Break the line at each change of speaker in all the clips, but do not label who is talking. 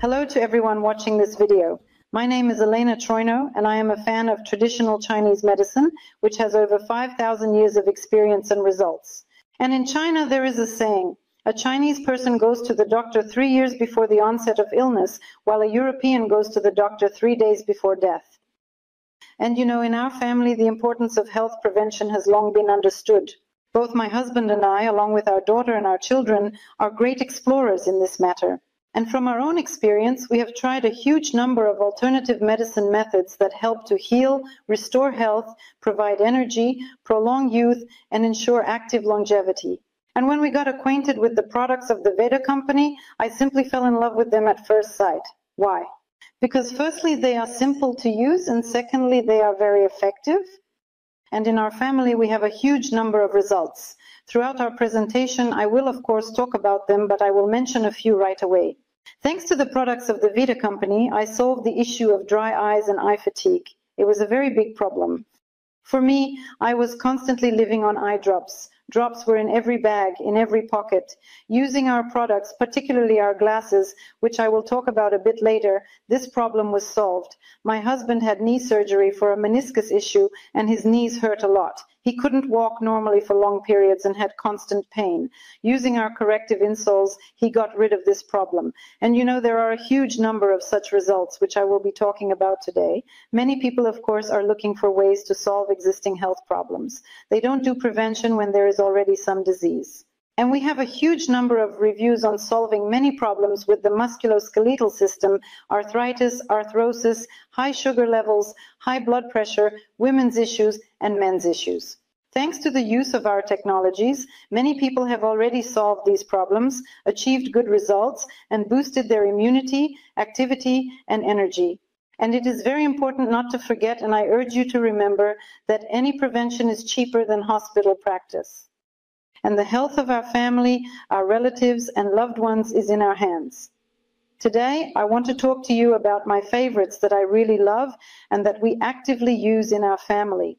Hello to everyone watching this video. My name is Elena Troino, and I am a fan of traditional Chinese medicine, which has over 5,000 years of experience and results. And in China, there is a saying, a Chinese person goes to the doctor 3 years before the onset of illness, while a European goes to the doctor 3 days before death. And you know, in our family, the importance of health prevention has long been understood. Both my husband and I, along with our daughter and our children, are great explorers in this matter. And from our own experience, we have tried a huge number of alternative medicine methods that help to heal, restore health, provide energy, prolong youth, and ensure active longevity. And when we got acquainted with the products of the WHIEDA company, I simply fell in love with them at first sight. Why? Because firstly, they are simple to use, and secondly, they are very effective. And in our family, we have a huge number of results. Throughout our presentation, I will of course talk about them, but I will mention a few right away. Thanks to the products of the WHIEDA company, I solved the issue of dry eyes and eye fatigue. It was a very big problem. For me, I was constantly living on eye drops. Drops were in every bag, in every pocket. Using our products, particularly our glasses, which I will talk about a bit later, this problem was solved. My husband had knee surgery for a meniscus issue, and his knees hurt a lot. He couldn't walk normally for long periods and had constant pain. Using our corrective insoles, he got rid of this problem. And you know, there are a huge number of such results, which I will be talking about today. Many people, of course, are looking for ways to solve existing health problems. They don't do prevention when there is already some disease. And we have a huge number of reviews on solving many problems with the musculoskeletal system, arthritis, arthrosis, high sugar levels, high blood pressure, women's issues, and men's issues. Thanks to the use of our technologies, many people have already solved these problems, achieved good results, and boosted their immunity, activity, and energy. And it is very important not to forget, and I urge you to remember, that any prevention is cheaper than hospital practice. And the health of our family, our relatives, and loved ones is in our hands. Today, I want to talk to you about my favorites that I really love and that we actively use in our family.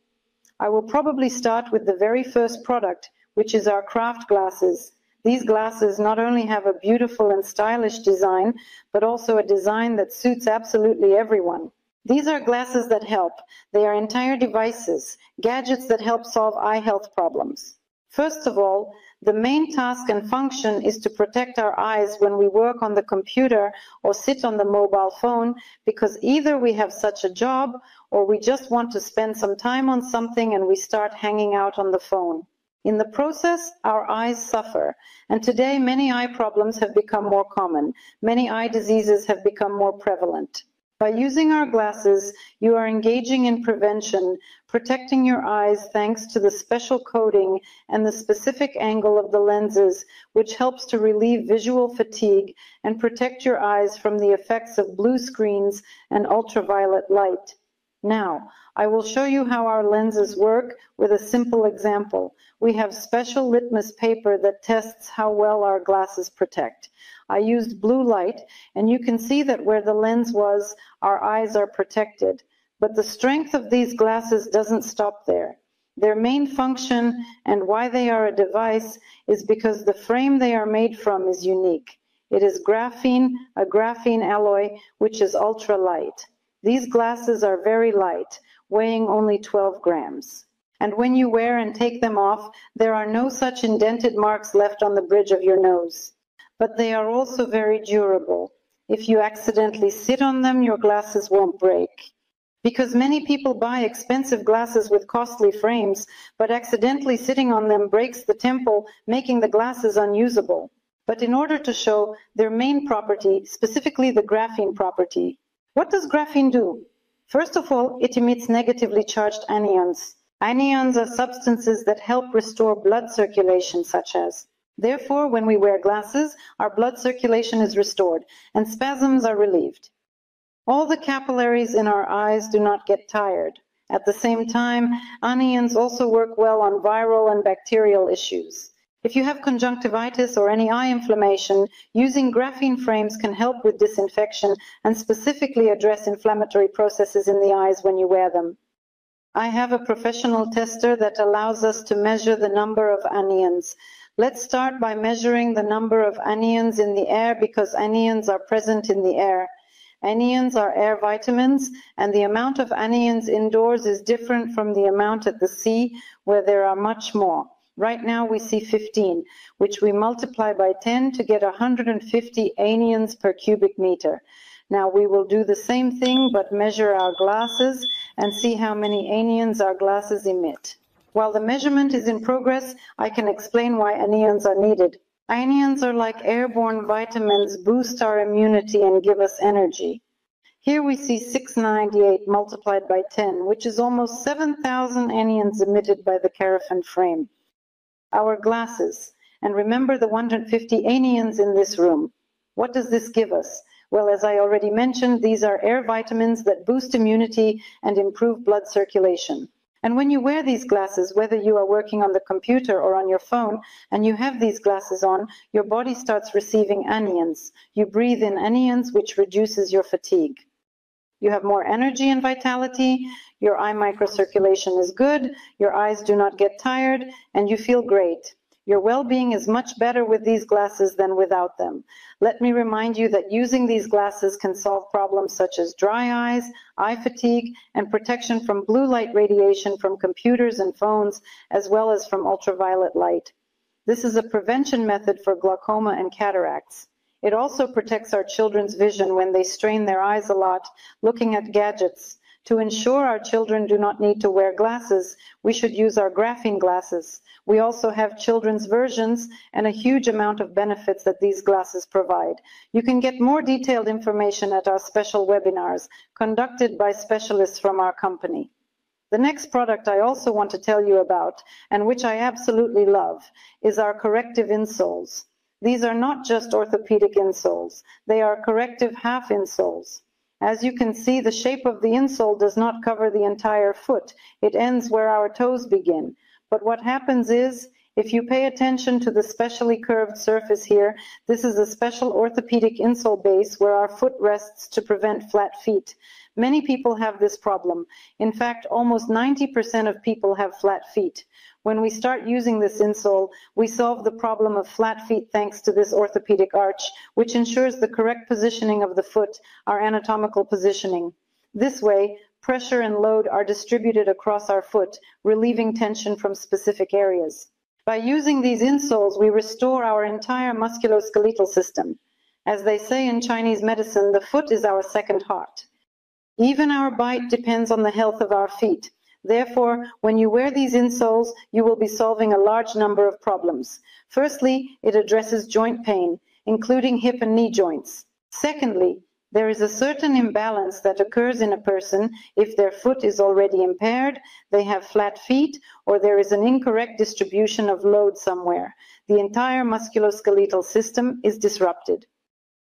I will probably start with the very first product, which is our craft glasses. These glasses not only have a beautiful and stylish design, but also a design that suits absolutely everyone. These are glasses that help. They are entire devices, gadgets that help solve eye health problems. First of all, the main task and function is to protect our eyes when we work on the computer or sit on the mobile phone, because either we have such a job or we just want to spend some time on something and we start hanging out on the phone. In the process, our eyes suffer, and today many eye problems have become more common. Many eye diseases have become more prevalent. By using our glasses, you are engaging in prevention, protecting your eyes thanks to the special coating and the specific angle of the lenses, which helps to relieve visual fatigue and protect your eyes from the effects of blue screens and ultraviolet light. Now, I will show you how our lenses work with a simple example. We have special litmus paper that tests how well our glasses protect. I used blue light, and you can see that where the lens was, our eyes are protected. But the strength of these glasses doesn't stop there. Their main function and why they are a device is because the frame they are made from is unique. It is graphene, a graphene alloy, which is ultra light. These glasses are very light, weighing only 12 grams. And when you wear and take them off, there are no such indented marks left on the bridge of your nose. But they are also very durable. If you accidentally sit on them, your glasses won't break. Because many people buy expensive glasses with costly frames, but accidentally sitting on them breaks the temple, making the glasses unusable. But in order to show their main property, specifically the graphene property, what does graphene do? First of all, it emits negatively charged anions. Anions are substances that help restore blood circulation, such as. Therefore, when we wear glasses, our blood circulation is restored and spasms are relieved. All the capillaries in our eyes do not get tired. At the same time, anions also work well on viral and bacterial issues. If you have conjunctivitis or any eye inflammation, using graphene frames can help with disinfection and specifically address inflammatory processes in the eyes when you wear them. I have a professional tester that allows us to measure the number of anions. Let's start by measuring the number of anions in the air because anions are present in the air. Anions are air vitamins, and the amount of anions indoors is different from the amount at the sea, where there are much more. Right now we see 15, which we multiply by 10 to get 150 anions per cubic meter. Now we will do the same thing, but measure our glasses and see how many anions our glasses emit. While the measurement is in progress, I can explain why anions are needed. Anions are like airborne vitamins, boost our immunity and give us energy. Here we see 698 multiplied by 10, which is almost 7,000 anions emitted by the carafen frame. Our glasses, and remember the 150 anions in this room. What does this give us? Well, as I already mentioned, these are air vitamins that boost immunity and improve blood circulation. And when you wear these glasses, whether you are working on the computer or on your phone, and you have these glasses on, your body starts receiving anions. You breathe in anions, which reduces your fatigue. You have more energy and vitality, your eye microcirculation is good, your eyes do not get tired, and you feel great. Your well-being is much better with these glasses than without them. Let me remind you that using these glasses can solve problems such as dry eyes, eye fatigue, and protection from blue light radiation from computers and phones, as well as from ultraviolet light. This is a prevention method for glaucoma and cataracts. It also protects our children's vision when they strain their eyes a lot, looking at gadgets. To ensure our children do not need to wear glasses, we should use our graphene glasses. We also have children's versions and a huge amount of benefits that these glasses provide. You can get more detailed information at our special webinars conducted by specialists from our company. The next product I also want to tell you about, and which I absolutely love, is our corrective insoles. These are not just orthopedic insoles. They are corrective half insoles. As you can see, the shape of the insole does not cover the entire foot. It ends where our toes begin. But what happens is, if you pay attention to the specially curved surface here, this is a special orthopedic insole base where our foot rests to prevent flat feet. Many people have this problem. In fact, almost 90% of people have flat feet. When we start using this insole, we solve the problem of flat feet thanks to this orthopedic arch, which ensures the correct positioning of the foot, our anatomical positioning. This way, pressure and load are distributed across our foot, relieving tension from specific areas. By using these insoles, we restore our entire musculoskeletal system. As they say in Chinese medicine, the foot is our second heart. Even our bite depends on the health of our feet. Therefore, when you wear these insoles, you will be solving a large number of problems. Firstly, it addresses joint pain, including hip and knee joints. Secondly, there is a certain imbalance that occurs in a person if their foot is already impaired, they have flat feet, or there is an incorrect distribution of load somewhere. The entire musculoskeletal system is disrupted.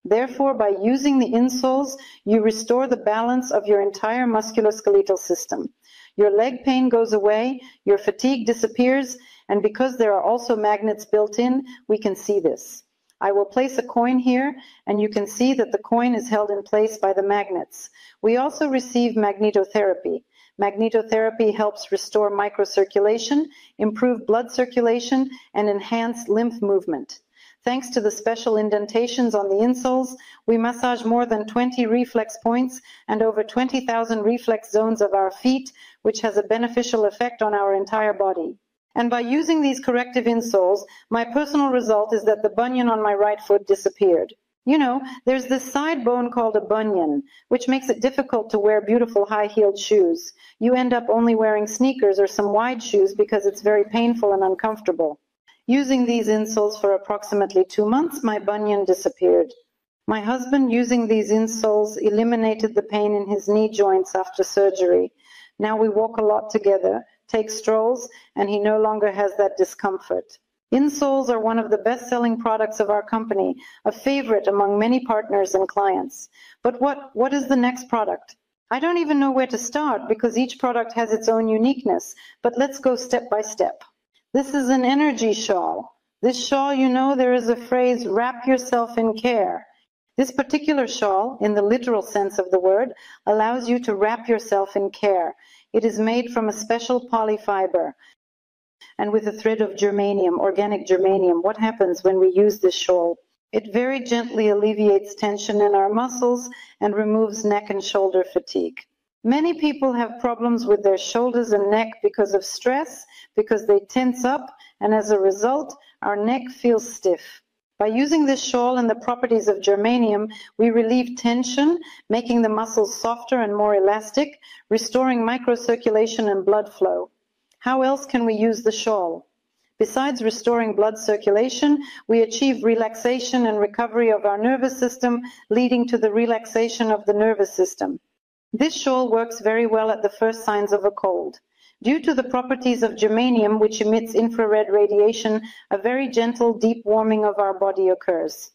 Therefore, by using the insoles, you restore the balance of your entire musculoskeletal system. Your leg pain goes away, your fatigue disappears, and because there are also magnets built in, we can see this. I will place a coin here, and you can see that the coin is held in place by the magnets. We also receive magnetotherapy. Magnetotherapy helps restore microcirculation, improve blood circulation, and enhance lymph movement. Thanks to the special indentations on the insoles, we massage more than 20 reflex points and over 20,000 reflex zones of our feet, which has a beneficial effect on our entire body. And by using these corrective insoles, my personal result is that the bunion on my right foot disappeared. You know, there's this side bone called a bunion, which makes it difficult to wear beautiful high-heeled shoes. You end up only wearing sneakers or some wide shoes because it's very painful and uncomfortable. Using these insoles for approximately 2 months, my bunion disappeared. My husband, using these insoles, eliminated the pain in his knee joints after surgery. Now we walk a lot together, take strolls, and he no longer has that discomfort. Insoles are one of the best-selling products of our company, a favorite among many partners and clients. But what is the next product? I don't even know where to start because each product has its own uniqueness, but let's go step by step. This is an energy shawl. This shawl, you know, there is a phrase, wrap yourself in care. This particular shawl, in the literal sense of the word, allows you to wrap yourself in care. It is made from a special polyfiber. and with a thread of germanium, organic germanium. What happens when we use this shawl? It very gently alleviates tension in our muscles and removes neck and shoulder fatigue. Many people have problems with their shoulders and neck because of stress, because they tense up, and as a result, our neck feels stiff. By using this shawl and the properties of germanium, we relieve tension, making the muscles softer and more elastic, restoring microcirculation and blood flow. How else can we use the shawl? Besides restoring blood circulation, we achieve relaxation and recovery of our nervous system, leading to the relaxation of the nervous system. This shawl works very well at the first signs of a cold. Due to the properties of germanium, which emits infrared radiation, a very gentle, deep warming of our body occurs.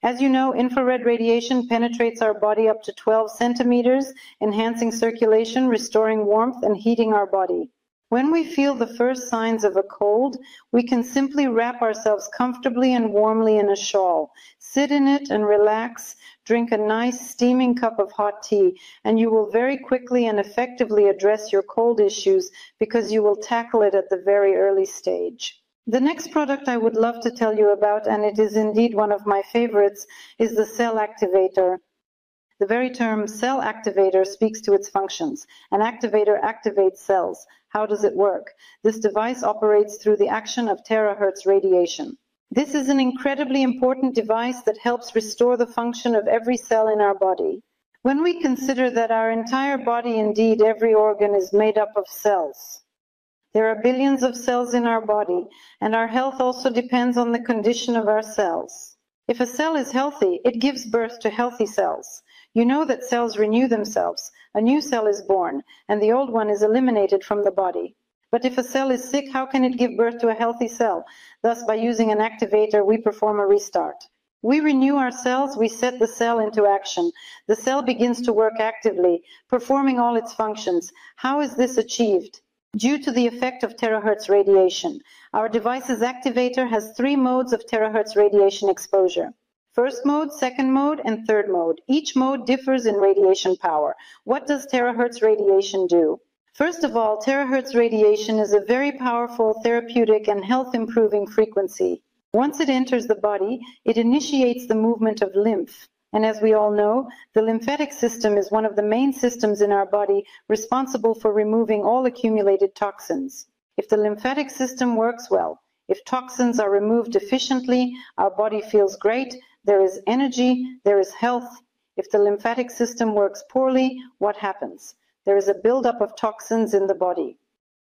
As you know, infrared radiation penetrates our body up to 12 centimeters, enhancing circulation, restoring warmth, and heating our body. When we feel the first signs of a cold, we can simply wrap ourselves comfortably and warmly in a shawl, sit in it and relax, drink a nice steaming cup of hot tea, and you will very quickly and effectively address your cold issues because you will tackle it at the very early stage. The next product I would love to tell you about, and it is indeed one of my favorites, is the cell activator. The very term cell activator speaks to its functions. An activator activates cells. How does it work? This device operates through the action of terahertz radiation. This is an incredibly important device that helps restore the function of every cell in our body. When we consider that our entire body, indeed every organ, is made up of cells, there are billions of cells in our body, and our health also depends on the condition of our cells. If a cell is healthy, it gives birth to healthy cells. You know that cells renew themselves. A new cell is born, and the old one is eliminated from the body. But if a cell is sick, how can it give birth to a healthy cell? Thus, by using an activator, we perform a restart. We renew our cells, we set the cell into action. The cell begins to work actively, performing all its functions. How is this achieved? Due to the effect of terahertz radiation. Our device's activator has 3 modes of terahertz radiation exposure. First mode, second mode, and third mode. Each mode differs in radiation power. What does terahertz radiation do? First of all, terahertz radiation is a very powerful therapeutic and health-improving frequency. Once it enters the body, it initiates the movement of lymph. And as we all know, the lymphatic system is one of the main systems in our body responsible for removing all accumulated toxins. If the lymphatic system works well, if toxins are removed efficiently, our body feels great, there is energy, there is health. If the lymphatic system works poorly, what happens? There is a buildup of toxins in the body.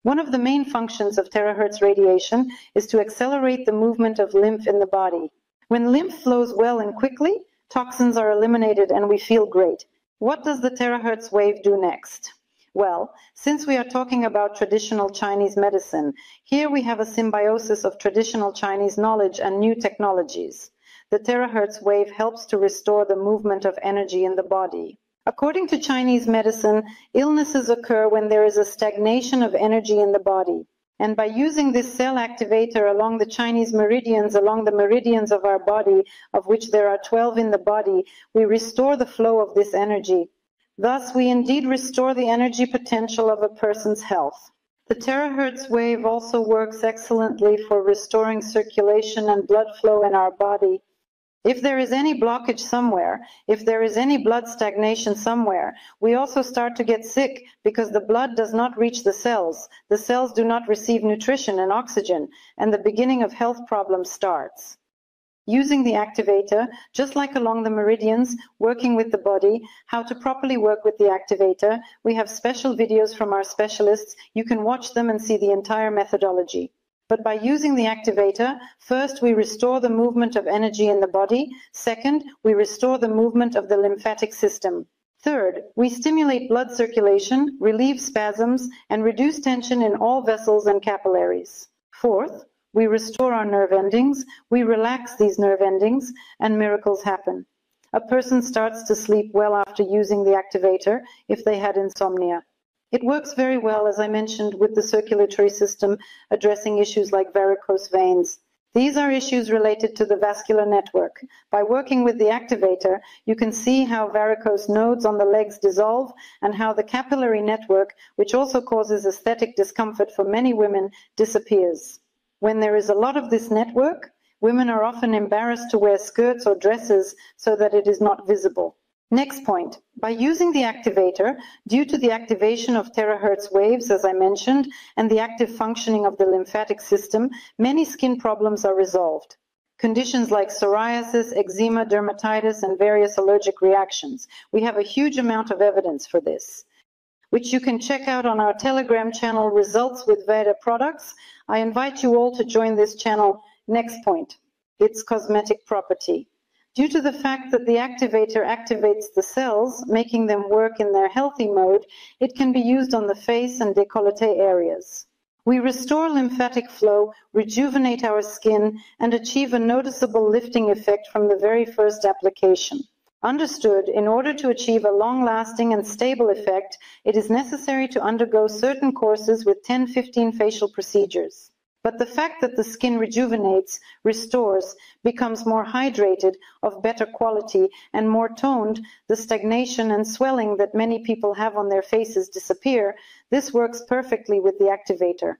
One of the main functions of terahertz radiation is to accelerate the movement of lymph in the body. When lymph flows well and quickly, toxins are eliminated and we feel great. What does the terahertz wave do next? Well, since we are talking about traditional Chinese medicine, here we have a symbiosis of traditional Chinese knowledge and new technologies. The terahertz wave helps to restore the movement of energy in the body. According to Chinese medicine, illnesses occur when there is a stagnation of energy in the body. And by using this cell activator along the Chinese meridians, along the meridians of our body, of which there are 12 in the body, we restore the flow of this energy. Thus, we indeed restore the energy potential of a person's health. The terahertz wave also works excellently for restoring circulation and blood flow in our body. If there is any blockage somewhere, if there is any blood stagnation somewhere, we also start to get sick because the blood does not reach the cells. The cells do not receive nutrition and oxygen, and the beginning of health problems starts. Using the activator, just like along the meridians, working with the body, how to properly work with the activator, we have special videos from our specialists. You can watch them and see the entire methodology. But by using the activator, first we restore the movement of energy in the body. Second, we restore the movement of the lymphatic system. Third, we stimulate blood circulation, relieve spasms, and reduce tension in all vessels and capillaries. Fourth, we restore our nerve endings, we relax these nerve endings, and miracles happen. A person starts to sleep well after using the activator if they had insomnia. It works very well, as I mentioned, with the circulatory system, addressing issues like varicose veins. These are issues related to the vascular network. By working with the activator, you can see how varicose nodes on the legs dissolve and how the capillary network, which also causes aesthetic discomfort for many women, disappears. When there is a lot of this network, women are often embarrassed to wear skirts or dresses so that it is not visible. Next point, by using the activator, due to the activation of terahertz waves, as I mentioned, and the active functioning of the lymphatic system, many skin problems are resolved. Conditions like psoriasis, eczema, dermatitis, and various allergic reactions. We have a huge amount of evidence for this, which you can check out on our Telegram channel, Results with WHIEDA Products. I invite you all to join this channel. Next point, its cosmetic property. Due to the fact that the activator activates the cells, making them work in their healthy mode, it can be used on the face and décolleté areas. We restore lymphatic flow, rejuvenate our skin, and achieve a noticeable lifting effect from the very first application. Understood, in order to achieve a long-lasting and stable effect, it is necessary to undergo certain courses with 10-15 facial procedures. But the fact that the skin rejuvenates, restores, becomes more hydrated, of better quality, and more toned, the stagnation and swelling that many people have on their faces disappear. This works perfectly with the activator.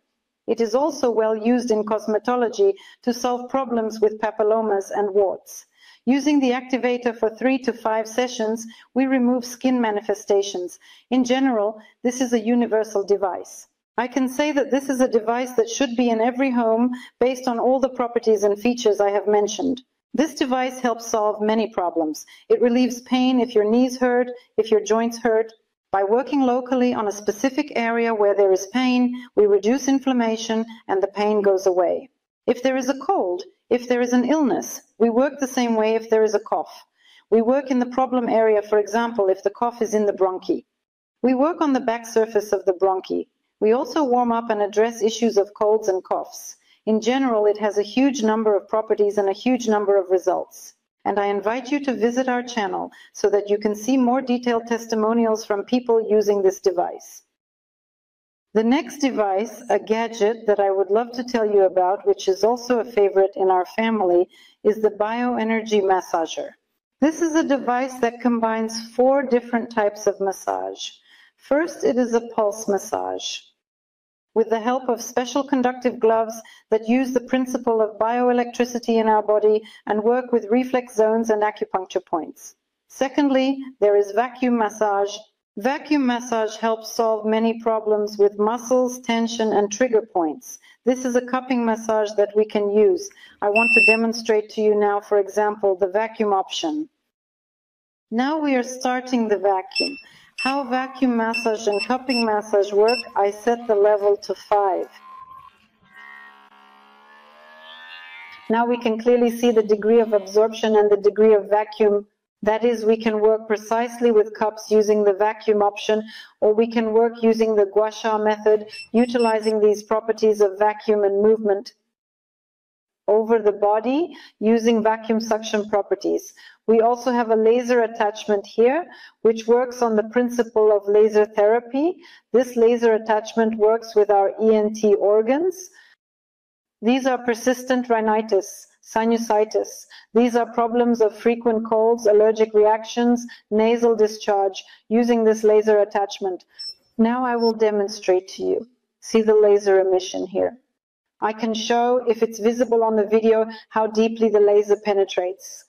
It is also well used in cosmetology to solve problems with papillomas and warts. Using the activator for 3 to 5 sessions, we remove skin manifestations. In general, this is a universal device. I can say that this is a device that should be in every home based on all the properties and features I have mentioned. This device helps solve many problems. It relieves pain if your knees hurt, if your joints hurt. By working locally on a specific area where there is pain, we reduce inflammation and the pain goes away. If there is a cold, if there is an illness, we work the same way if there is a cough. We work in the problem area, for example, if the cough is in the bronchi. We work on the back surface of the bronchi. We also warm up and address issues of colds and coughs. In general, it has a huge number of properties and a huge number of results. And I invite you to visit our channel so that you can see more detailed testimonials from people using this device. The next device, a gadget that I would love to tell you about, which is also a favorite in our family, is the bioenergy massager. This is a device that combines 4 different types of massage. First, it is a pulse massage with the help of special conductive gloves that use the principle of bioelectricity in our body and work with reflex zones and acupuncture points. Secondly, there is vacuum massage. Vacuum massage helps solve many problems with muscles, tension, and trigger points. This is a cupping massage that we can use. I want to demonstrate to you now, for example, the vacuum option. Now we are starting the vacuum. How vacuum massage and cupping massage work, I set the level to 5. Now we can clearly see the degree of absorption and the degree of vacuum. That is, we can work precisely with cups using the vacuum option, or we can work using the gua sha method, utilizing these properties of vacuum and movement over the body using vacuum suction properties. We also have a laser attachment here, which works on the principle of laser therapy. This laser attachment works with our ENT organs. These are persistent rhinitis, sinusitis. These are problems of frequent colds, allergic reactions, nasal discharge, using this laser attachment. Now I will demonstrate to you. See the laser emission here. I can show, if it's visible on the video, how deeply the laser penetrates.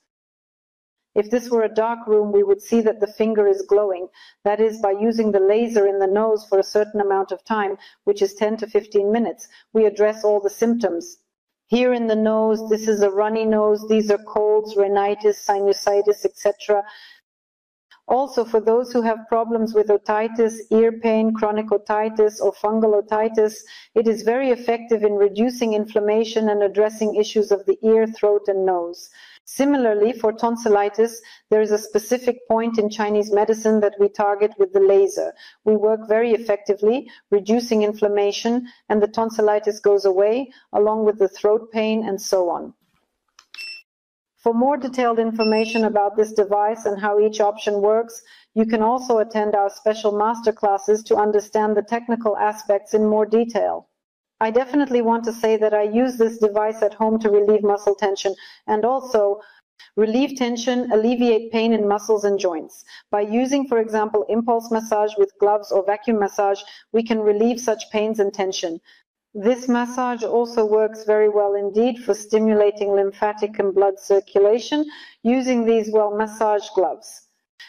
If this were a dark room, we would see that the finger is glowing. That is, by using the laser in the nose for a certain amount of time, which is 10 to 15 minutes, we address all the symptoms. Here in the nose, this is a runny nose. These are colds, rhinitis, sinusitis, etc. Also, for those who have problems with otitis, ear pain, chronic otitis, or fungal otitis, it is very effective in reducing inflammation and addressing issues of the ear, throat, and nose. Similarly, for tonsillitis, there is a specific point in Chinese medicine that we target with the laser. We work very effectively, reducing inflammation, and the tonsillitis goes away, along with the throat pain and so on. For more detailed information about this device and how each option works, you can also attend our special masterclasses to understand the technical aspects in more detail. I definitely want to say that I use this device at home to relieve muscle tension and also relieve tension, alleviate pain in muscles and joints. By using, for example, impulse massage with gloves or vacuum massage, we can relieve such pains and tension. This massage also works very well indeed for stimulating lymphatic and blood circulation using these massage gloves.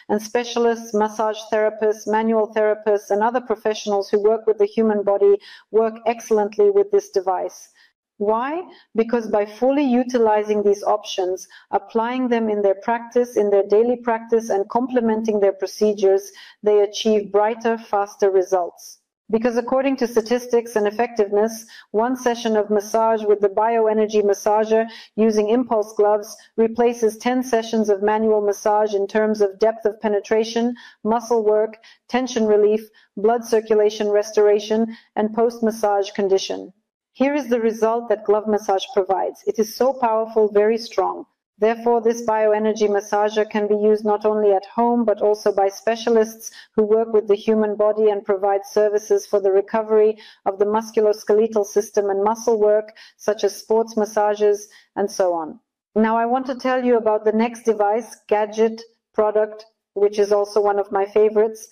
And specialists, massage therapists, manual therapists, and other professionals who work with the human body work excellently with this device. Why? Because by fully utilizing these options, applying them in their practice, in their daily practice, and complementing their procedures, they achieve brighter, faster results. Because according to statistics and effectiveness, one session of massage with the bioenergy massager using impulse gloves replaces 10 sessions of manual massage in terms of depth of penetration, muscle work, tension relief, blood circulation restoration, and post-massage condition. Here is the result that glove massage provides. It is so powerful, very strong. Therefore, this bioenergy massager can be used not only at home, but also by specialists who work with the human body and provide services for the recovery of the musculoskeletal system and muscle work, such as sports massages and so on. Now, I want to tell you about the next device, gadget, product, which is also one of my favorites.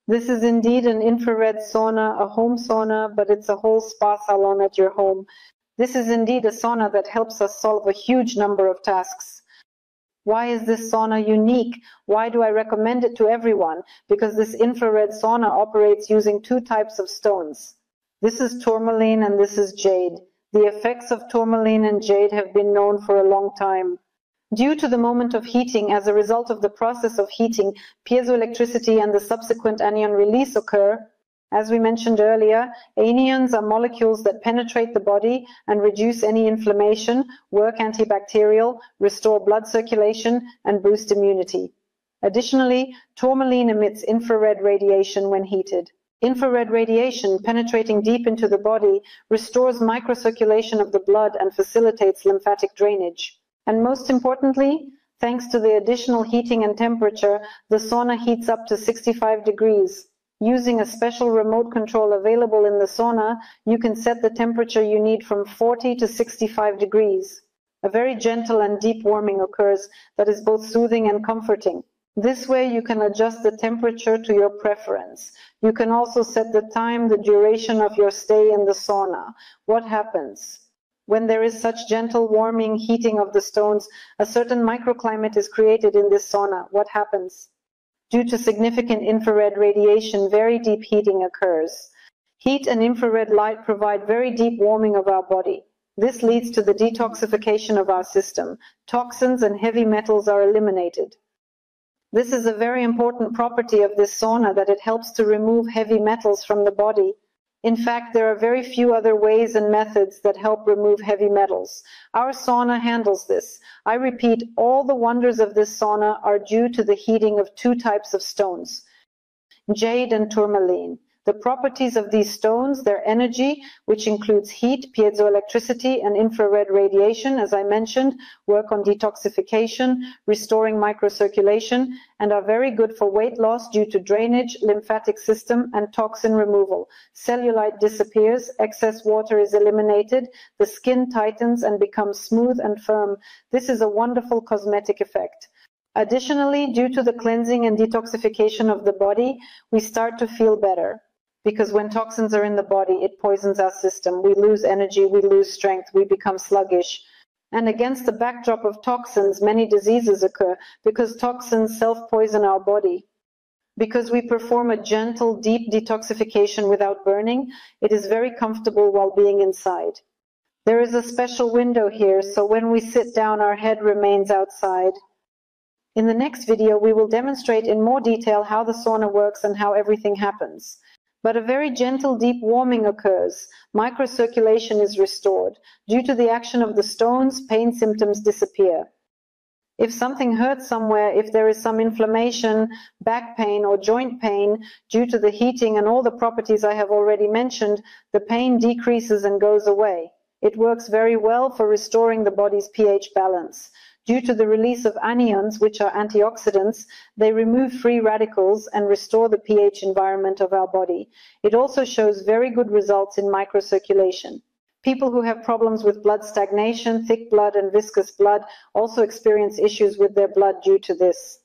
This is indeed an infrared sauna, a home sauna, but it's a whole spa salon at your home. This is indeed a sauna that helps us solve a huge number of tasks. Why is this sauna unique? Why do I recommend it to everyone? Because this infrared sauna operates using two types of stones. This is tourmaline and this is jade. The effects of tourmaline and jade have been known for a long time. Due to the moment of heating, as a result of the process of heating, piezoelectricity and the subsequent anion release occur. As we mentioned earlier, anions are molecules that penetrate the body and reduce any inflammation, work antibacterial, restore blood circulation, and boost immunity. Additionally, tourmaline emits infrared radiation when heated. Infrared radiation, penetrating deep into the body, restores microcirculation of the blood and facilitates lymphatic drainage. And most importantly, thanks to the additional heating and temperature, the sauna heats up to 65 degrees. Using a special remote control available in the sauna, you can set the temperature you need from 40 to 65 degrees. A very gentle and deep warming occurs that is both soothing and comforting. This way you can adjust the temperature to your preference. You can also set the time, the duration of your stay in the sauna. What happens? When there is such gentle warming, heating of the stones, a certain microclimate is created in this sauna. What happens? Due to significant infrared radiation, very deep heating occurs. Heat and infrared light provide very deep warming of our body. This leads to the detoxification of our system. Toxins and heavy metals are eliminated. This is a very important property of this sauna, that it helps to remove heavy metals from the body. In fact, there are very few other ways and methods that help remove heavy metals. Our sauna handles this. I repeat, all the wonders of this sauna are due to the heating of two types of stones, jade and tourmaline. The properties of these stones, their energy, which includes heat, piezoelectricity, and infrared radiation, as I mentioned, work on detoxification, restoring microcirculation, and are very good for weight loss due to drainage, lymphatic system, and toxin removal. Cellulite disappears, excess water is eliminated, the skin tightens and becomes smooth and firm. This is a wonderful cosmetic effect. Additionally, due to the cleansing and detoxification of the body, we start to feel better. Because when toxins are in the body, it poisons our system. We lose energy, we lose strength, we become sluggish. And against the backdrop of toxins, many diseases occur because toxins self-poison our body. Because we perform a gentle, deep detoxification without burning, it is very comfortable while being inside. There is a special window here, so when we sit down, our head remains outside. In the next video, we will demonstrate in more detail how the sauna works and how everything happens. But a very gentle, deep warming occurs. Microcirculation is restored. Due to the action of the stones, pain symptoms disappear. If something hurts somewhere, if there is some inflammation, back pain or joint pain, due to the heating and all the properties I have already mentioned, the pain decreases and goes away. It works very well for restoring the body's pH balance. Due to the release of anions, which are antioxidants, they remove free radicals and restore the pH environment of our body. It also shows very good results in microcirculation. People who have problems with blood stagnation, thick blood, and viscous blood also experience issues with their blood due to this.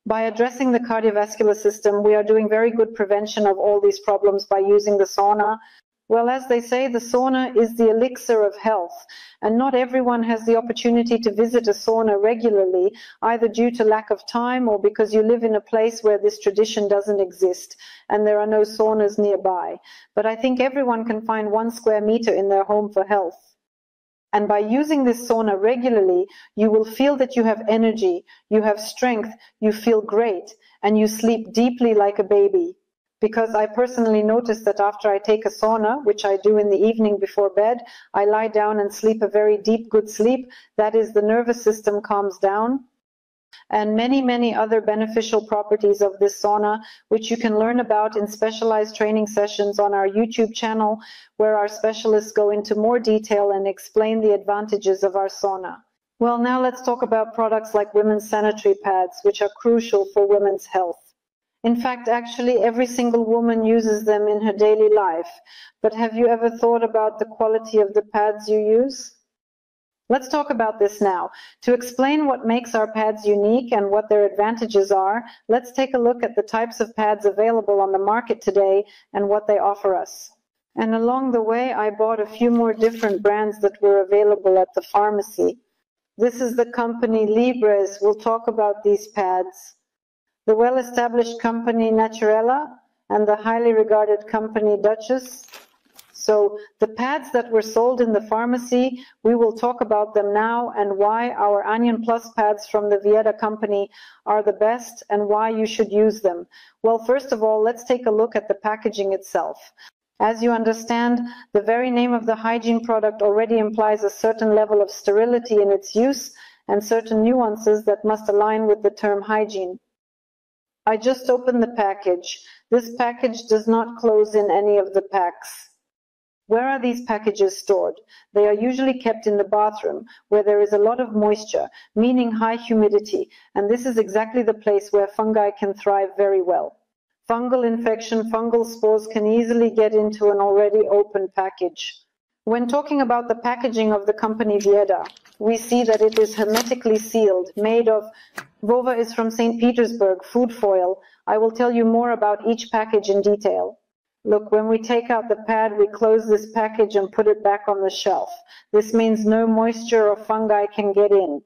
By addressing the cardiovascular system, we are doing very good prevention of all these problems by using the sauna. Well, as they say, the sauna is the elixir of health, and not everyone has the opportunity to visit a sauna regularly, either due to lack of time or because you live in a place where this tradition doesn't exist and there are no saunas nearby. But I think everyone can find 1 square meter in their home for health. And by using this sauna regularly, you will feel that you have energy, you have strength, you feel great, and you sleep deeply like a baby. Because I personally notice that after I take a sauna, which I do in the evening before bed, I lie down and sleep a very deep, good sleep. That is, the nervous system calms down. And many, many other beneficial properties of this sauna, which you can learn about in specialized training sessions on our YouTube channel, where our specialists go into more detail and explain the advantages of our sauna. Well, now let's talk about products like women's sanitary pads, which are crucial for women's health. In fact, actually, every single woman uses them in her daily life. But have you ever thought about the quality of the pads you use? Let's talk about this now. To explain what makes our pads unique and what their advantages are, let's take a look at the types of pads available on the market today and what they offer us. And along the way, I bought a few more different brands that were available at the pharmacy. This is the company Libres. We'll talk about these pads. The well-established company Naturella and the highly regarded company Duchess. So the pads that were sold in the pharmacy, we will talk about them now and why our Anion Plus pads from the WHIEDA company are the best and why you should use them. Well, first of all, let's take a look at the packaging itself. As you understand, the very name of the hygiene product already implies a certain level of sterility in its use and certain nuances that must align with the term hygiene. I just opened the package. This package does not close in any of the packs. Where are these packages stored? They are usually kept in the bathroom, where there is a lot of moisture, meaning high humidity, and this is exactly the place where fungi can thrive very well. Fungal infection, fungal spores can easily get into an already open package. When talking about the packaging of the company WHIEDA, we see that it is hermetically sealed, made of Vova is from St. Petersburg, food foil. I will tell you more about each package in detail. Look, when we take out the pad, we close this package and put it back on the shelf. This means no moisture or fungi can get in.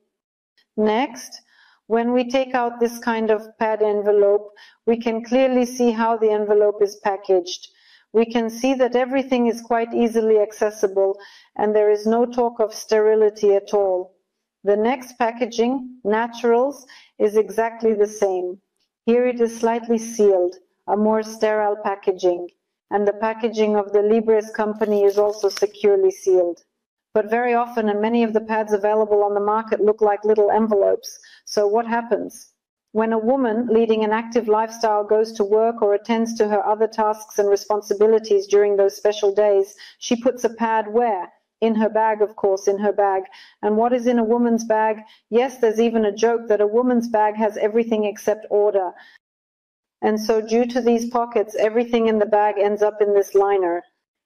Next, when we take out this kind of pad envelope, we can clearly see how the envelope is packaged. We can see that everything is quite easily accessible and there is no talk of sterility at all. The next packaging, Naturals, is exactly the same. Here it is slightly sealed, a more sterile packaging, and the packaging of the Libres company is also securely sealed. But very often, and many of the pads available on the market look like little envelopes. So what happens? When a woman leading an active lifestyle goes to work or attends to her other tasks and responsibilities during those special days, she puts a pad where? In her bag, of course, in her bag. And what is in a woman's bag? Yes, there's even a joke that a woman's bag has everything except order. And so due to these pockets, everything in the bag ends up in this liner.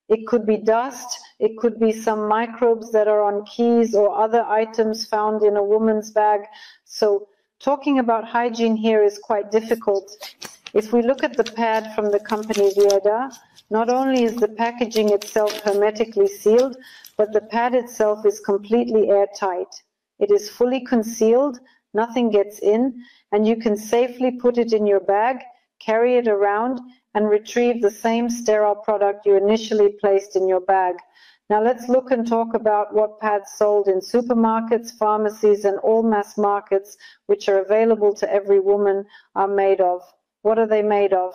It could be dust, it could be some microbes that are on keys or other items found in a woman's bag. So talking about hygiene here is quite difficult. If we look at the pad from the company WHIEDA, not only is the packaging itself hermetically sealed, but the pad itself is completely airtight. It is fully concealed, nothing gets in, and you can safely put it in your bag, carry it around, and retrieve the same sterile product you initially placed in your bag. Now let's look and talk about what pads sold in supermarkets, pharmacies, and all mass markets, which are available to every woman, are made of. What are they made of?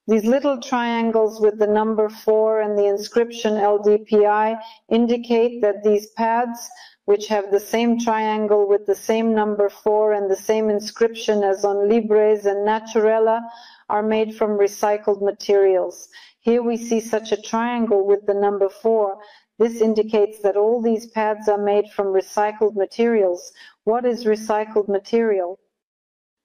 These little triangles with the number 4 and the inscription LDPI indicate that these pads, which have the same triangle with the same number 4 and the same inscription as on Libres and Naturella, are made from recycled materials. Here we see such a triangle with the number 4. This indicates that all these pads are made from recycled materials. What is recycled material?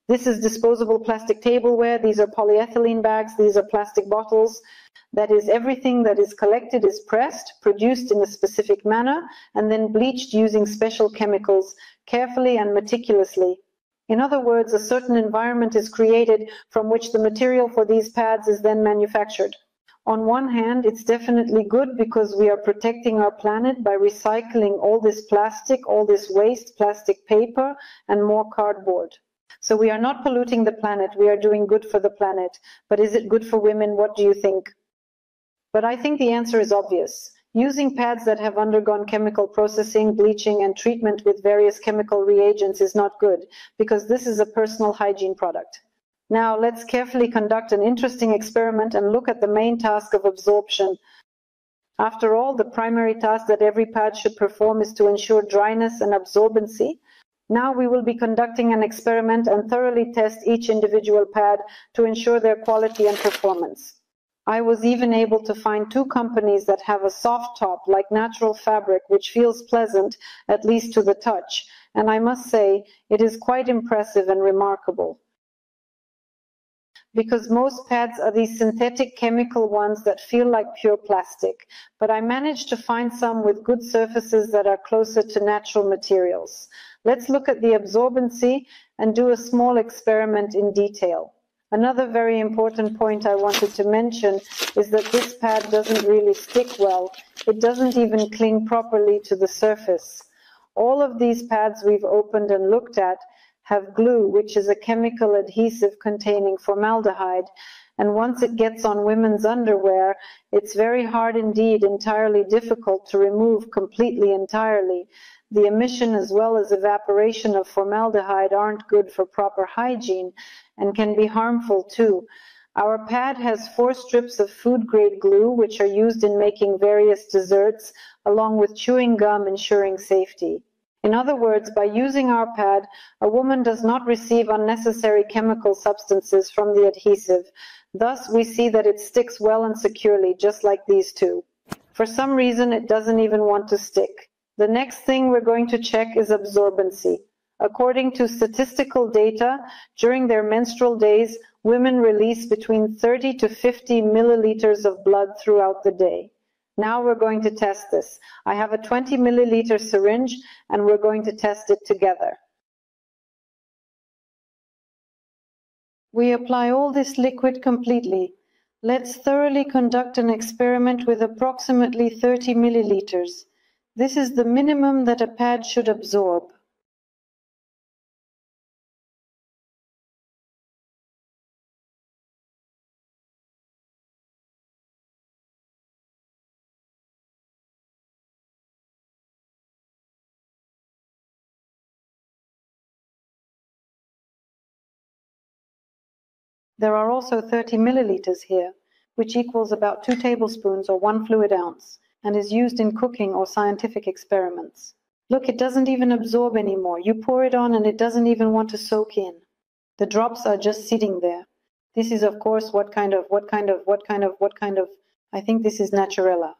This is disposable plastic tableware. These are polyethylene bags. These are plastic bottles. That is, everything that is collected is pressed, produced in a specific manner, and then bleached using special chemicals, carefully and meticulously. In other words, a certain environment is created from which the material for these pads is then manufactured. On one hand, it's definitely good because we are protecting our planet by recycling all this plastic, all this waste, plastic paper, and more cardboard. So we are not polluting the planet, we are doing good for the planet. But is it good for women? What do you think? But I think the answer is obvious. Using pads that have undergone chemical processing, bleaching, and treatment with various chemical reagents is not good, because this is a personal hygiene product. Now let's carefully conduct an interesting experiment and look at the main task of absorption. After all, the primary task that every pad should perform is to ensure dryness and absorbency. Now we will be conducting an experiment and thoroughly test each individual pad to ensure their quality and performance. I was even able to find 2 companies that have a soft top like natural fabric which feels pleasant, at least to the touch, and I must say it is quite impressive and remarkable. Because most pads are these synthetic chemical ones that feel like pure plastic, but I managed to find some with good surfaces that are closer to natural materials. Let's look at the absorbency and do a small experiment in detail. Another very important point I wanted to mention is that this pad doesn't really stick well. It doesn't even cling properly to the surface. All of these pads we've opened and looked at have glue, which is a chemical adhesive containing formaldehyde, and once it gets on women's underwear, it's very hard indeed, entirely difficult to remove completely entirely. The emission as well as evaporation of formaldehyde aren't good for proper hygiene and can be harmful too. Our pad has 4 strips of food-grade glue, which are used in making various desserts, along with chewing gum, ensuring safety. In other words, by using our pad, a woman does not receive unnecessary chemical substances from the adhesive. Thus, we see that it sticks well and securely, just like these 2. For some reason, it doesn't even want to stick. The next thing we're going to check is absorbency. According to statistical data, during their menstrual days, women release between 30 to 50 milliliters of blood throughout the day. Now we're going to test this. I have a 20 milliliter syringe and we're going to test it together. We apply all this liquid completely. Let's thoroughly conduct an experiment with approximately 30 milliliters. This is the minimum that a pad should absorb. There are also 30 milliliters here, which equals about 2 tablespoons or 1 fluid ounce, and is used in cooking or scientific experiments. Look, it doesn't even absorb anymore. You pour it on and it doesn't even want to soak in. The drops are just sitting there. This is, of course, what kind of, I think this is Naturella.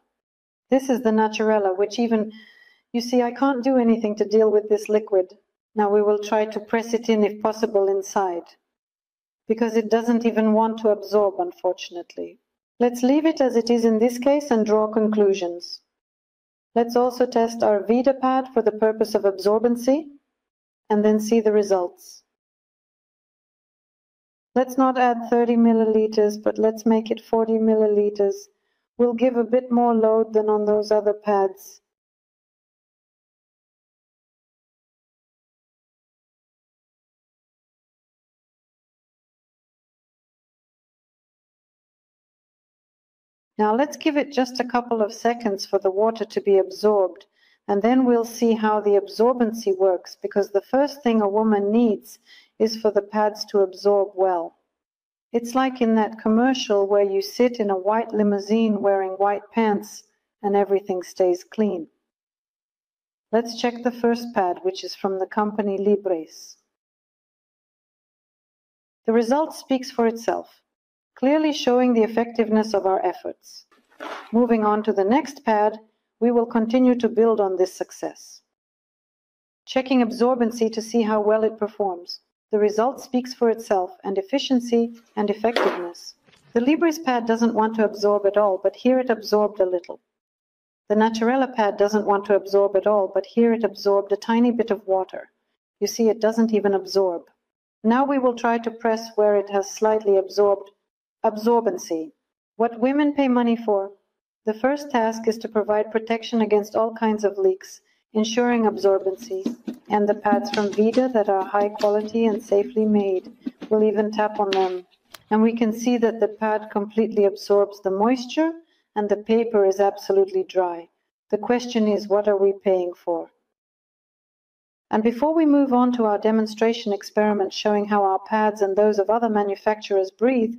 This is the Naturella, which even, you see, I can't do anything to deal with this liquid. Now we will try to press it in, if possible, inside, because it doesn't even want to absorb, unfortunately. Let's leave it as it is in this case and draw conclusions. Let's also test our WHIEDA pad for the purpose of absorbency, and then see the results. Let's not add 30 milliliters, but let's make it 40 milliliters. We'll give a bit more load than on those other pads. Now let's give it just a couple of seconds for the water to be absorbed, and then we'll see how the absorbency works, because the first thing a woman needs is for the pads to absorb well. It's like in that commercial where you sit in a white limousine wearing white pants and everything stays clean. Let's check the first pad, which is from the company Libres. The result speaks for itself, clearly showing the effectiveness of our efforts. Moving on to the next pad, we will continue to build on this success. Checking absorbency to see how well it performs. The result speaks for itself, and efficiency and effectiveness. The Libris pad doesn't want to absorb at all, but here it absorbed a little. The Naturella pad doesn't want to absorb at all, but here it absorbed a tiny bit of water. You see, it doesn't even absorb. Now we will try to press where it has slightly absorbed. Absorbency. What women pay money for. The first task is to provide protection against all kinds of leaks, ensuring absorbency, and the pads from WHIEDA that are high quality and safely made. We'll even tap on them. And we can see that the pad completely absorbs the moisture and the paper is absolutely dry. The question is, what are we paying for? And before we move on to our demonstration experiment showing how our pads and those of other manufacturers breathe,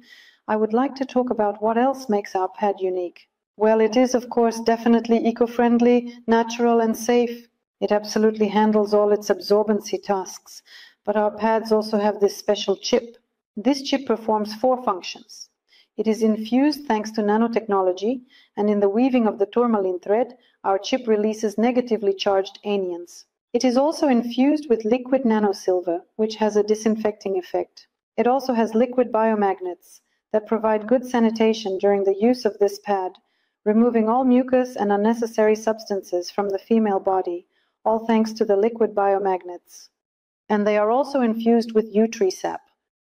I would like to talk about what else makes our pad unique. Well, it is, of course, definitely eco-friendly, natural, and safe. It absolutely handles all its absorbency tasks. But our pads also have this special chip. This chip performs 4 functions. It is infused thanks to nanotechnology, and in the weaving of the tourmaline thread, our chip releases negatively charged anions. It is also infused with liquid nanosilver, which has a disinfecting effect. It also has liquid biomagnets that provide good sanitation during the use of this pad, removing all mucus and unnecessary substances from the female body, all thanks to the liquid biomagnets. And they are also infused with yew tree sap.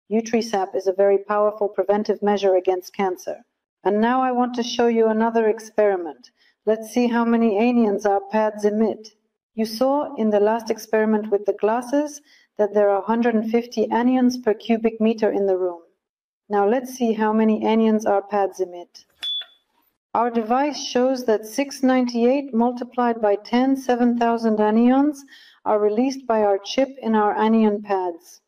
Yew tree sap is a very powerful preventive measure against cancer. And now I want to show you another experiment. Let's see how many anions our pads emit. You saw in the last experiment with the glasses that there are 150 anions per cubic meter in the room. Now let's see how many anions our pads emit. Our device shows that 698 multiplied by 10, 7,000 anions are released by our chip in our anion pads.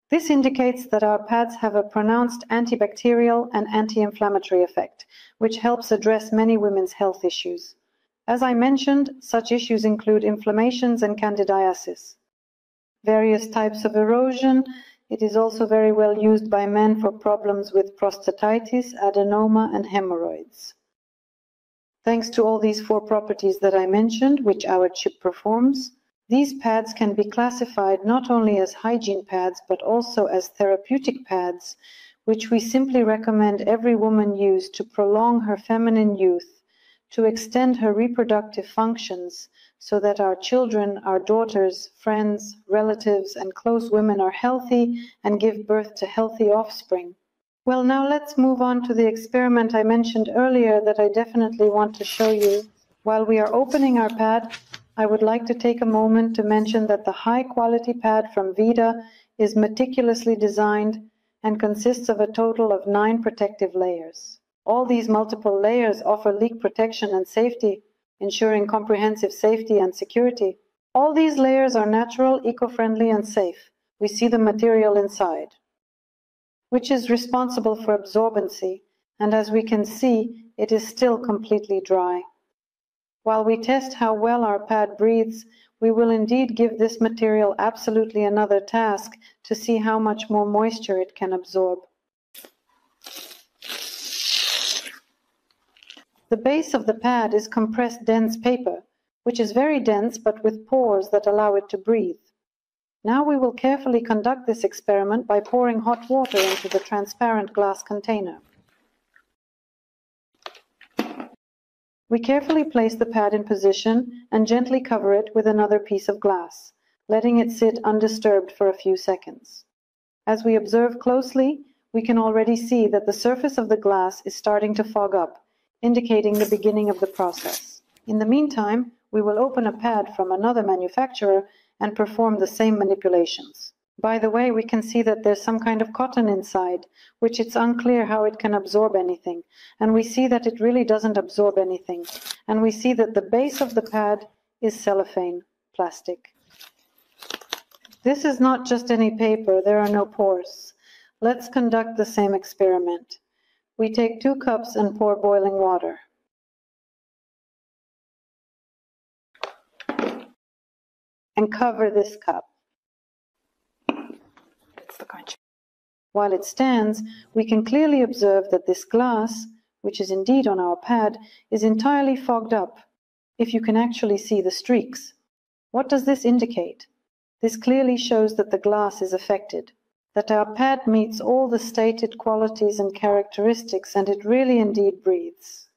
This indicates that our pads have a pronounced antibacterial and anti-inflammatory effect, which helps address many women's health issues. As I mentioned, such issues include inflammations and candidiasis, various types of erosion. It is also very well used by men for problems with prostatitis, adenoma, and hemorrhoids. Thanks to all these 4 properties that I mentioned, which our chip performs, these pads can be classified not only as hygiene pads, but also as therapeutic pads, which we simply recommend every woman use to prolong her feminine youth, to extend her reproductive functions, so that our children, our daughters, friends, relatives, and close women are healthy and give birth to healthy offspring. Well, now let's move on to the experiment I mentioned earlier that I definitely want to show you. While we are opening our pad, I would like to take a moment to mention that the high-quality pad from WHIEDA is meticulously designed and consists of a total of 9 protective layers. All these multiple layers offer leak protection and safety, ensuring comprehensive safety and security. All these layers are natural, eco-friendly, and safe. We see the material inside, which is responsible for absorbency, and as we can see, it is still completely dry. While we test how well our pad breathes, we will indeed give this material absolutely another task to see how much more moisture it can absorb. The base of the pad is compressed dense paper, which is very dense but with pores that allow it to breathe. Now we will carefully conduct this experiment by pouring hot water into the transparent glass container. We carefully place the pad in position and gently cover it with another piece of glass, letting it sit undisturbed for a few seconds. As we observe closely, we can already see that the surface of the glass is starting to fog up, indicating the beginning of the process. In the meantime, we will open a pad from another manufacturer and perform the same manipulations. By the way, we can see that there's some kind of cotton inside, which it's unclear how it can absorb anything. And we see that it really doesn't absorb anything. And we see that the base of the pad is cellophane plastic. This is not just any paper, there are no pores. Let's conduct the same experiment. We take 2 cups and pour boiling water. And cover this cup. While it stands, we can clearly observe that this glass, which is indeed on our pad, is entirely fogged up, if you can actually see the streaks. What does this indicate? This clearly shows that the glass is affected, that our pad meets all the stated qualities and characteristics, and it really indeed breathes.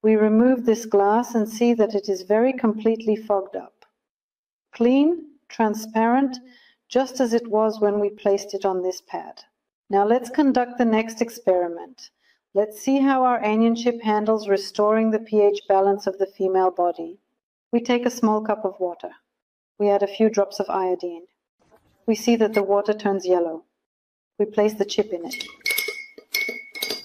We remove this glass and see that it is very completely fogged up. Clean, transparent, just as it was when we placed it on this pad. Now let's conduct the next experiment. Let's see how our anion chip handles restoring the pH balance of the female body. We take a small cup of water. We add a few drops of iodine. We see that the water turns yellow. We place the chip in it.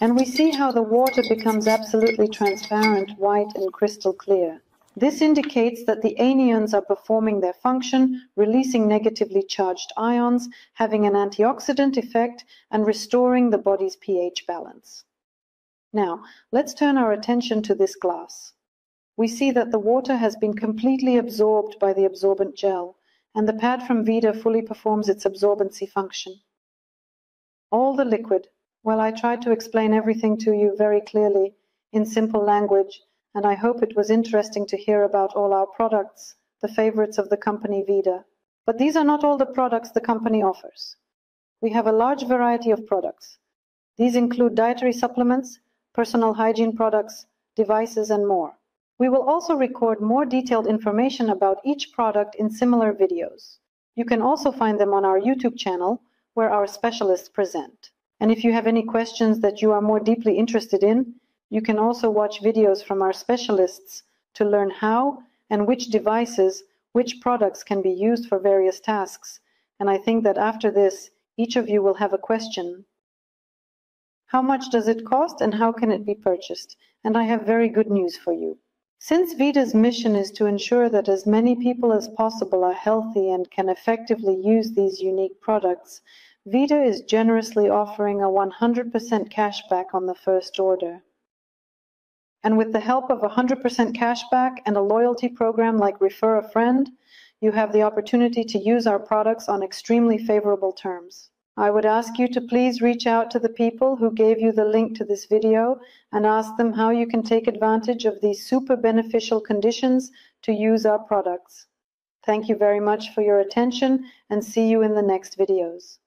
And we see how the water becomes absolutely transparent, white, and crystal clear. This indicates that the anions are performing their function, releasing negatively charged ions, having an antioxidant effect, and restoring the body's pH balance. Now, let's turn our attention to this glass. We see that the water has been completely absorbed by the absorbent gel, and the pad from WHIEDA fully performs its absorbency function. All the liquid, well, I tried to explain everything to you very clearly in simple language, and I hope it was interesting to hear about all our products, the favorites of the company WHIEDA. But these are not all the products the company offers. We have a large variety of products. These include dietary supplements, personal hygiene products, devices, and more. We will also record more detailed information about each product in similar videos. You can also find them on our YouTube channel, where our specialists present. And if you have any questions that you are more deeply interested in, you can also watch videos from our specialists to learn how and which devices, which products can be used for various tasks. And I think that after this, each of you will have a question. How much does it cost and how can it be purchased? And I have very good news for you. Since WHIEDA's mission is to ensure that as many people as possible are healthy and can effectively use these unique products, WHIEDA is generously offering a 100% cashback on the first order. And with the help of 100% cashback and a loyalty program like Refer a Friend, you have the opportunity to use our products on extremely favorable terms. I would ask you to please reach out to the people who gave you the link to this video and ask them how you can take advantage of these super beneficial conditions to use our products. Thank you very much for your attention and see you in the next videos.